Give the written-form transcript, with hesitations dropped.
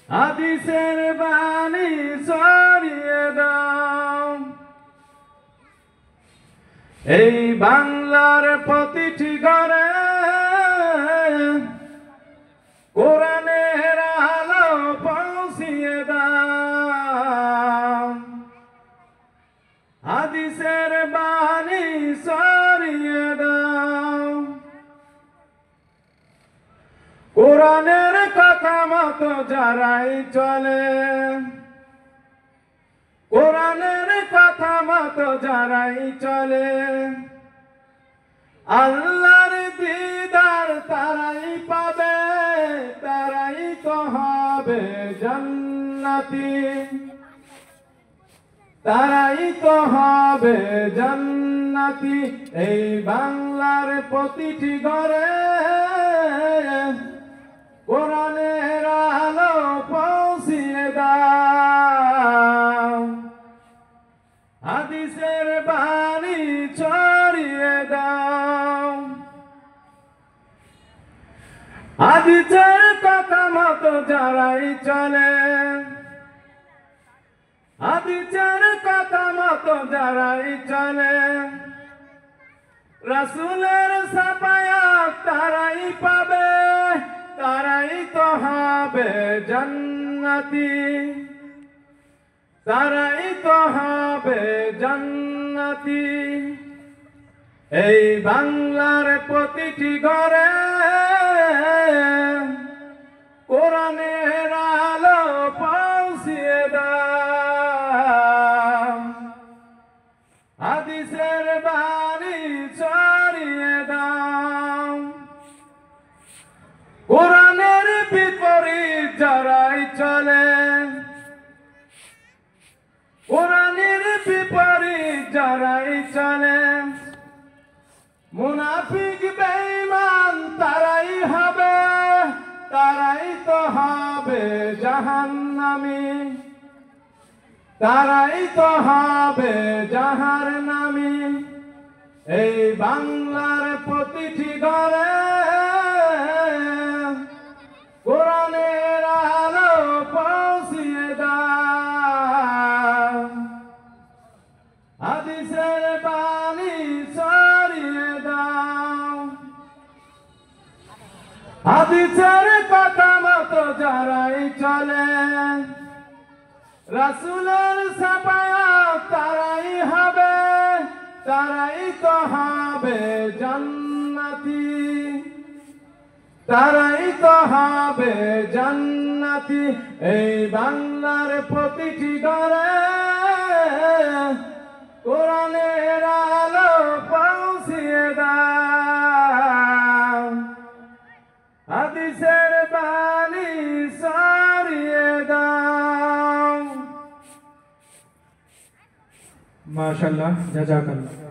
হাদিসের বাণী ছড়িয়ে দাও এই বাংলার প্রতিটি ঘরে, কোরআনের আলো পৌঁছিয়ে দাও। হাদিসের বাণী ছড়িয়ে দাও, কোরআনের কথা মতো যারাই চলে, কোরআনের কথা মতো যারাই চলে, আল্লাহর দিদার তারাই পাবে, তারাই তো হবে জান্নাতি, তারাই তো হবে জান্নাতি। এই বাংলার প্রতিটি ঘরে কোরআনের আলো পৌঁছিয়ে দাও, হাদিসের বাণী ছড়িয়ে দাও। হাদিসের কথা মতো যারাই চলে, হাদিসের কথা মতো যারাই চলে, রাসূলের সাফায়াত তারাই পাবে, তারাই তো হবে জান্নাতি, তারাই তো হবে জান্নাতি। এই বাংলার প্রতিটি ঘরে কোরআনের আলো পৌঁছিয়ে দাও, হাদিসের বাণী ছড়িয়ে দাও। কোরআনের বিপরীত যারাই চলে, কোরআনের বিপরীত যারাই চলে, মুনাফিক বেঈমান তারাই হবে, তারাই তো হবে জাহান্নামী, তারাই তো হবে জাহান্নামী। এই বাংলার প্রতিটি ঘরে কোরআনের আলো পৌঁছিয়ে দাও, হাদিসের বাণী ছড়িয়ে দাও। হাদিসের কথা মতো যারাই চলে, রাসূলের সাফায়াত তারাই হবে, তারাই তো হবে জান্নাতি, তারাই তো হবে জান্নাতি। এই বাংলার প্রতিটি ঘরে কোরআনের আলো পৌঁছিয়ে দাও, হাদিসের বাণী ছড়িয়ে দাও। মাশাআল্লাহ, জাযাকাল্লাহ।